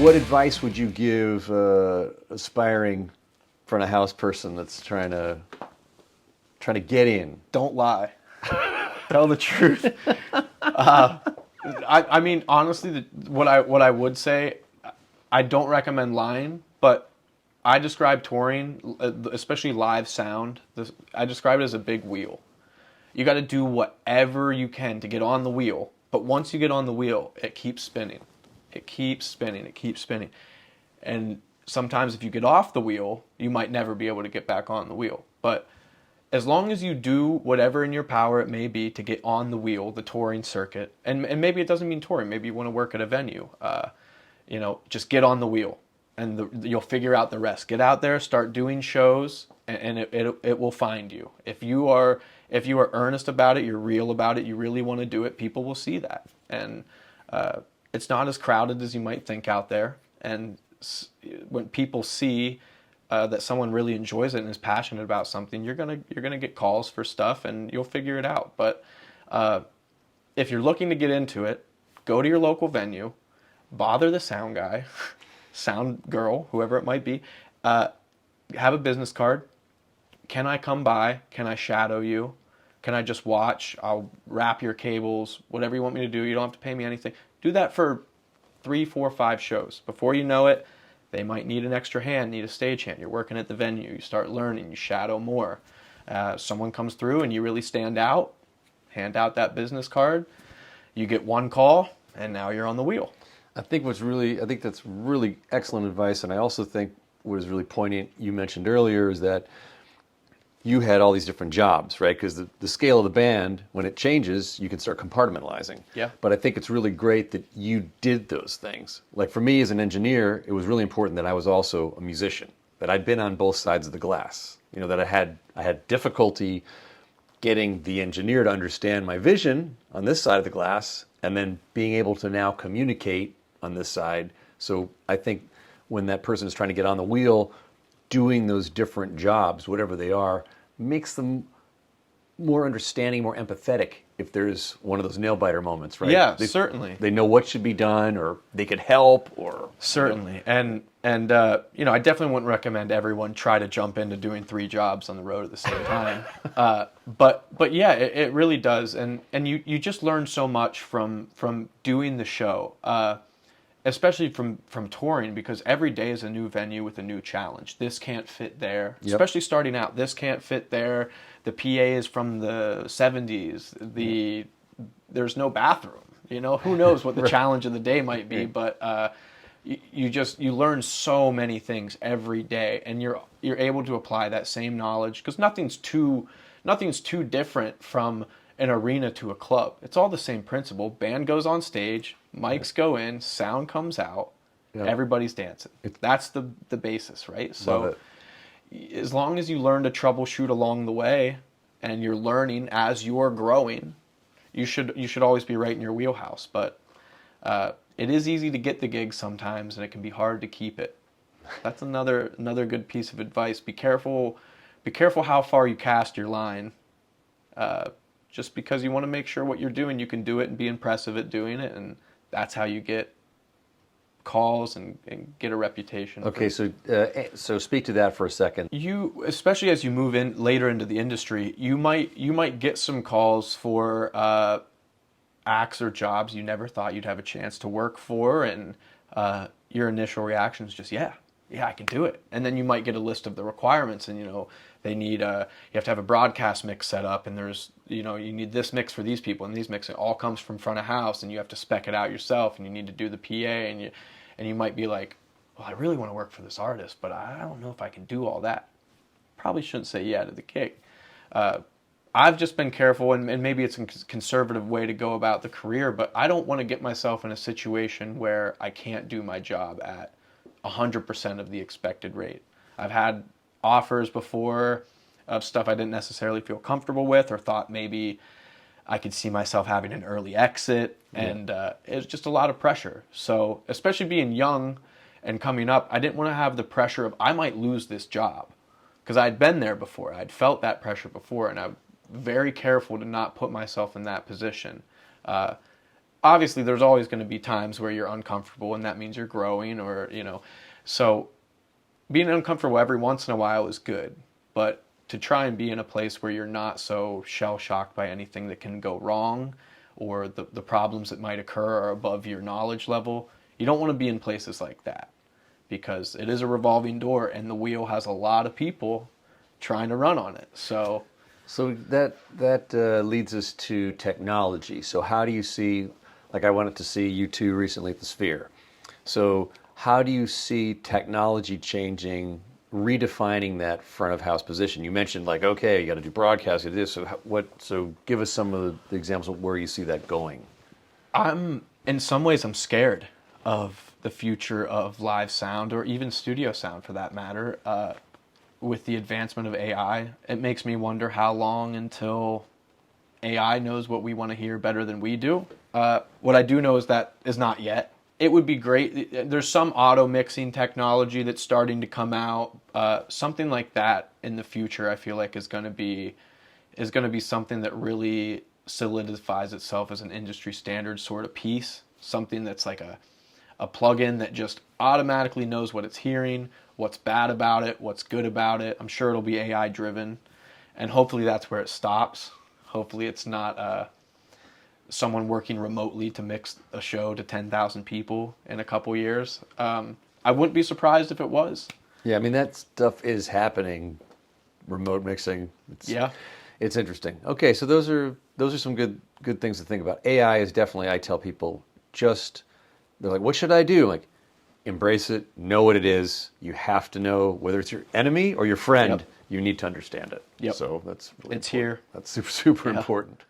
What advice would you give aspiring front of house person that's trying to get in? Don't lie. Tell the truth. I mean, honestly, what I would say, I don't recommend lying, but I describe touring, especially live sound, I describe it as a big wheel. You got to do whatever you can to get on the wheel, but once you get on the wheel, it keeps spinning. It keeps spinning. It keeps spinning. And sometimes if you get off the wheel, you might never be able to get back on the wheel. But as long as you do whatever in your power it may be to get on the wheel, the touring circuit, and maybe it doesn't mean touring, maybe you want to work at a venue, just get on the wheel, and you'll figure out the rest. Get out there, start doing shows, and it will find you. If you are earnest about it, you're real about it, you really want to do it, people will see that. And it's not as crowded as you might think out there. And when people see that someone really enjoys it and is passionate about something, you're gonna get calls for stuff, and you'll figure it out. But if you're looking to get into it, go to your local venue, bother the sound guy, sound girl, whoever it might be, have a business card. Can I come by? Can I shadow you? Can I just watch? I'll wrap your cables, whatever you want me to do. You don't have to pay me anything. Do that for 3, 4, 5 shows. Before you know it, they might need an extra hand, need a stagehand. You're working at the venue. You start learning. You shadow more. Someone comes through and you really stand out. Hand out that business card. You get one call, and now you're on the wheel. I think that's really excellent advice, and I also think what is really poignant, you mentioned earlier, is that you had all these different jobs, right? Because the scale of the band, when it changes, you can start compartmentalizing. Yeah. But I think it's really great that you did those things. Like for me as an engineer, it was really important that I was also a musician, that I'd been on both sides of the glass. You know, that I had difficulty getting the engineer to understand my vision on this side of the glass, and then being able to now communicate on this side. So I think when that person is trying to get on the wheel, doing those different jobs, whatever they are, makes them more understanding, more empathetic if there's one of those nail-biter moments, right? Yeah, certainly. They know what should be done, or they could help, or... Certainly. And I definitely wouldn't recommend everyone try to jump into doing 3 jobs on the road at the same time. But yeah, it really does. And you just learn so much from doing the show. Especially from touring, because every day is a new venue with a new challenge. This can't fit there, Yep. Especially starting out. This can't fit there. The PA is from the 70s. There's no bathroom. Who knows what the challenge of the day might be, but you learn so many things every day, and you're able to apply that same knowledge, because nothing's too different from an arena to a club. It's all the same principle. Band goes on stage, mics go in, sound comes out, everybody's dancing. That's the basis, right? So as long as you learn to troubleshoot along the way, and you're learning as you're growing, you should always be right in your wheelhouse. But it is easy to get the gig sometimes, and it can be hard to keep it. That's another good piece of advice. Be careful how far you cast your line. Just because you want to make sure what you're doing, you can do it and be impressive at doing it, and that's how you get calls and get a reputation. Okay, so speak to that for a second. You, especially as you move in later into the industry, you might get some calls for acts or jobs you never thought you'd have a chance to work for, and your initial reaction is just yeah, I can do it. And then you might get a list of the requirements, and they need you have to have a broadcast mix set up, and there's you need this mix for these people, and these mix, it all comes from front of house, and you have to spec it out yourself, and you need to do the PA, and you might be like, well, I really want to work for this artist, but I don't know if I can do all that. Probably shouldn't say yeah to the gig. I've just been careful, and maybe it's a conservative way to go about the career, but I don't want to get myself in a situation where I can't do my job at 100% of the expected rate. I've had offers before of stuff I didn't necessarily feel comfortable with, or thought maybe I could see myself having an early exit, and it was just a lot of pressure. So especially being young and coming up, I didn't want to have the pressure of I might lose this job, because I'd been there before. I'd felt that pressure before, and I'm very careful to not put myself in that position. obviously there's always going to be times where you're uncomfortable, and that means you're growing, or so being uncomfortable every once in a while is good, but to try and be in a place where you're not so shell shocked by anything that can go wrong, or the problems that might occur are above your knowledge level, you don't want to be in places like that, because it is a revolving door and the wheel has a lot of people trying to run on it. So that leads us to technology. So how do you see, like I went to see you two recently at the Sphere. So how do you see technology changing, redefining that front of house position? You mentioned like, okay, you got to do broadcast, you do this. So give us some of the examples of where you see that going. In some ways, I'm scared of the future of live sound, or even studio sound for that matter. With the advancement of AI, it makes me wonder how long until AI knows what we want to hear better than we do. What I do know is that is not yet. It would be great. There's some auto mixing technology that's starting to come out. Something like that in the future, I feel like is going to be something that really solidifies itself as an industry standard sort of piece. Something that's like a plugin that just automatically knows what it's hearing, what's bad about it, what's good about it. I'm sure it'll be AI driven, and hopefully that's where it stops. Hopefully it's not someone working remotely to mix a show to 10,000 people in a couple years. I wouldn't be surprised if it was. Yeah, I mean, that stuff is happening, remote mixing. It's interesting. Okay, so those are some good things to think about. AI is definitely, I tell people, they're like, what should I do? Like, embrace it, know what it is. You have to know whether it's your enemy or your friend. Yep. You need to understand it. Yep. So that's really it's important. here. That's super, super important.